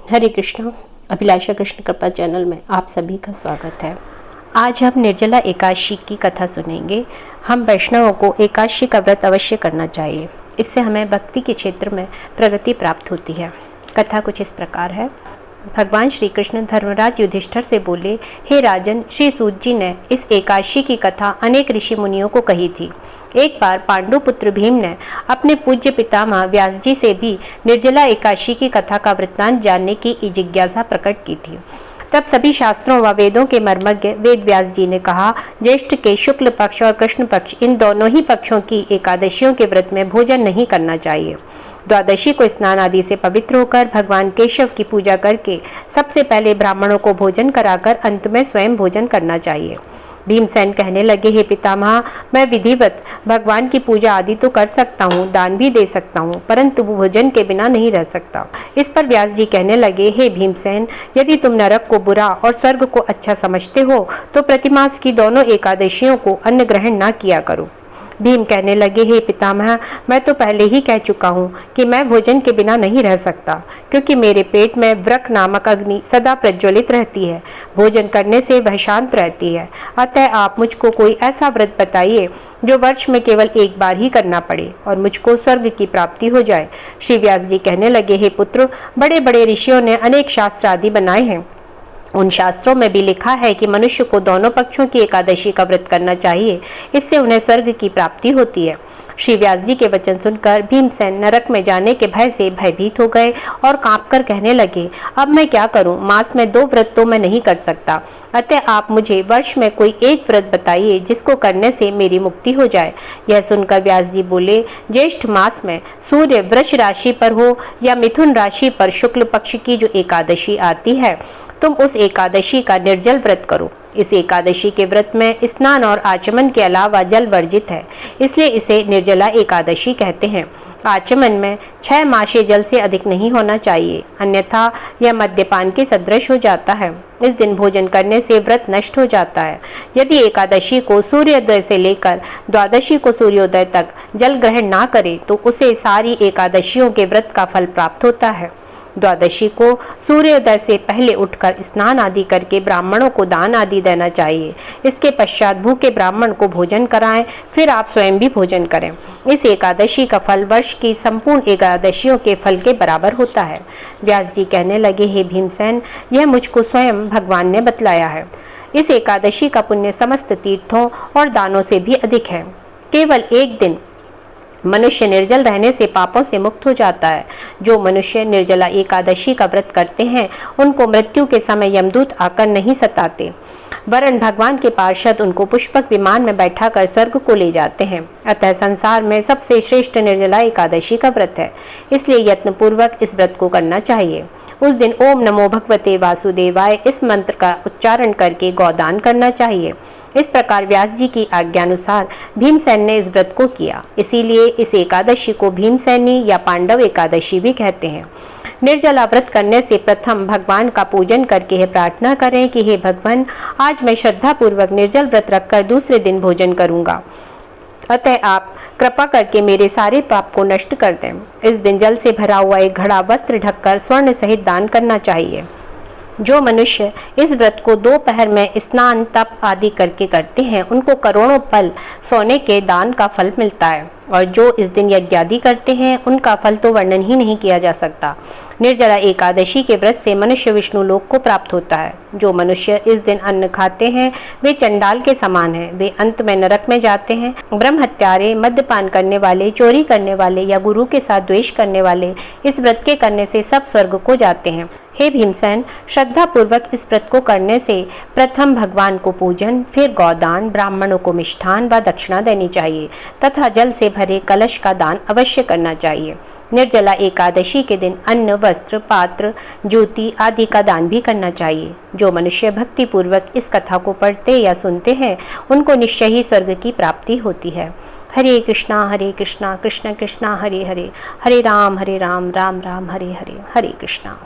हरे कृष्णा। अभिलाषा कृष्ण कृपा चैनल में आप सभी का स्वागत है। आज हम निर्जला एकादशी की कथा सुनेंगे। हम वैष्णवों को एकादशी का व्रत अवश्य करना चाहिए। इससे हमें भक्ति के क्षेत्र में प्रगति प्राप्त होती है। कथा कुछ इस प्रकार है। भगवान श्री कृष्ण धर्मराज युधिष्ठिर से बोले, हे राजन, श्री सूत जी ने इस एकादशी की कथा अनेक ऋषि मुनियों को कही थी। एक बार पांडु पुत्र भीम ने अपने पूज्य पितामह व्यास जी से भी निर्जला एकादशी की कथा का वृत्तांत जानने की जिज्ञासा प्रकट की थी। तब सभी शास्त्रों व वेदों के मर्मज्ञ वेद व्यास जी ने कहा, ज्येष्ठ के शुक्ल पक्ष और कृष्ण पक्ष इन दोनों ही पक्षों की एकादशियों के व्रत में भोजन नहीं करना चाहिए। द्वादशी को स्नान आदि से पवित्र होकर भगवान केशव की पूजा करके सबसे पहले ब्राह्मणों को भोजन कराकर अंत में स्वयं भोजन करना चाहिए। भीमसेन कहने लगे, हे पितामह, मैं विधिवत भगवान की पूजा आदि तो कर सकता हूँ, दान भी दे सकता हूँ, परंतु भोजन के बिना नहीं रह सकता। इस पर व्यास जी कहने लगे, हे भीमसेन, यदि तुम नरक को बुरा और स्वर्ग को अच्छा समझते हो तो प्रतिमास की दोनों एकादशियों को अन्न ग्रहण न किया करो। भीम कहने लगे, हे पितामह, मैं तो पहले ही कह चुका हूँ कि मैं भोजन के बिना नहीं रह सकता, क्योंकि मेरे पेट में व्रक नामक अग्नि सदा प्रज्वलित रहती है। भोजन करने से वह शांत रहती है। अतः आप मुझको कोई ऐसा व्रत बताइए जो वर्ष में केवल एक बार ही करना पड़े और मुझको स्वर्ग की प्राप्ति हो जाए। श्री व्यास जी कहने लगे, हे पुत्र, बड़े बड़े ऋषियों ने अनेक शास्त्र आदि बनाए हैं। उन शास्त्रों में भी लिखा है कि मनुष्य को दोनों पक्षों की एकादशी का व्रत करना चाहिए, इससे उन्हें स्वर्ग की प्राप्ति होती है। श्री व्यास जी के वचन सुनकर भीमसेन नरक में जाने के भय से भयभीत हो गए और कांपकर कहने लगे, अब मैं क्या करूं? मास में 2 व्रत तो मैं नहीं कर सकता। अतः आप मुझे वर्ष में कोई एक व्रत बताइए जिसको करने से मेरी मुक्ति हो जाए। यह सुनकर व्यास जी बोले, ज्येष्ठ मास में सूर्य वृष राशि पर हो या मिथुन राशि पर शुक्ल पक्ष की जो एकादशी आती है, तुम उस एकादशी का निर्जल व्रत करो। इस एकादशी के व्रत में स्नान और आचमन के अलावा जल वर्जित है, इसलिए इसे निर्जला एकादशी कहते हैं। आचमन में 6 मासे जल से अधिक नहीं होना चाहिए, अन्यथा यह मद्यपान के सदृश हो जाता है। इस दिन भोजन करने से व्रत नष्ट हो जाता है। यदि एकादशी को सूर्योदय से लेकर द्वादशी को सूर्योदय तक जल ग्रहण ना करे तो उसे सारी एकादशियों के व्रत का फल प्राप्त होता है। द्वादशी को सूर्योदय से पहले उठकर स्नान आदि करके ब्राह्मणों को दान आदि देना चाहिए। इसके पश्चात भूखे ब्राह्मण को भोजन कराएं, फिर आप स्वयं भी भोजन करें। इस एकादशी का फल वर्ष की संपूर्ण एकादशियों के फल के बराबर होता है। व्यास जी कहने लगे, हे भीमसेन, यह मुझको स्वयं भगवान ने बतलाया है। इस एकादशी का पुण्य समस्त तीर्थों और दानों से भी अधिक है। केवल एक दिन मनुष्य निर्जल रहने से पापों से मुक्त हो जाता है। जो मनुष्य निर्जला एकादशी का व्रत करते हैं उनको मृत्यु के समय यमदूत आकर नहीं सताते, वरन भगवान के पार्षद उनको पुष्पक विमान में बैठाकर स्वर्ग को ले जाते हैं। अतः संसार में सबसे श्रेष्ठ निर्जला एकादशी का व्रत है, इसलिए यत्नपूर्वक इस व्रत को करना चाहिए। उस दिन ओम नमो भगवते वासुदेवाय इस मंत्र का उच्चारण करके गौदान करना चाहिए। इस प्रकार व्यास जी की आज्ञानुसार भीमसेन ने इस व्रत को किया। इसीलिए इस एकादशी को भीमसेनी या पांडव एकादशी भी कहते हैं। निर्जला व्रत करने से प्रथम भगवान का पूजन करके यह प्रार्थना करें कि हे भगवान, आज मैं श्रद्धा पूर्वक निर्जल व्रत रखकर दूसरे दिन भोजन करूंगा। अतः आप कृपा करके मेरे सारे पाप को नष्ट कर दें। इस दिन जल से भरा हुआ एक घड़ा वस्त्र ढककर स्वर्ण सहित दान करना चाहिए। जो मनुष्य इस व्रत को दोपहर में स्नान तप आदि करके करते हैं उनको करोड़ों पल सोने के दान का फल मिलता है, और जो इस दिन यज्ञ आदि करते हैं उनका फल तो वर्णन ही नहीं किया जा सकता। निर्जला एकादशी के व्रत से मनुष्य विष्णु लोक को प्राप्त होता है। जो मनुष्य इस दिन अन्न खाते हैं वे चंडाल के समान हैं, वे अंत में नरक में जाते हैं। ब्रह्म हत्यारे, मद्यपान करने वाले, चोरी करने वाले या गुरु के साथ द्वेष करने वाले इस व्रत के करने से सब स्वर्ग को जाते हैं। हे भीमसेन, श्रद्धा पूर्वक इस व्रत को करने से प्रथम भगवान को पूजन, फिर गौदान, ब्राह्मणों को मिष्ठान व दक्षिणा देनी चाहिए तथा जल से भरे कलश का दान अवश्य करना चाहिए। निर्जला एकादशी के दिन अन्न, वस्त्र, पात्र, ज्योति आदि का दान भी करना चाहिए। जो मनुष्य भक्ति पूर्वक इस कथा को पढ़ते या सुनते हैं उनको निश्चय ही स्वर्ग की प्राप्ति होती है। हरे कृष्णा कृष्ण कृष्णा हरे हरे, हरे राम राम राम हरे हरे, हरे कृष्णा।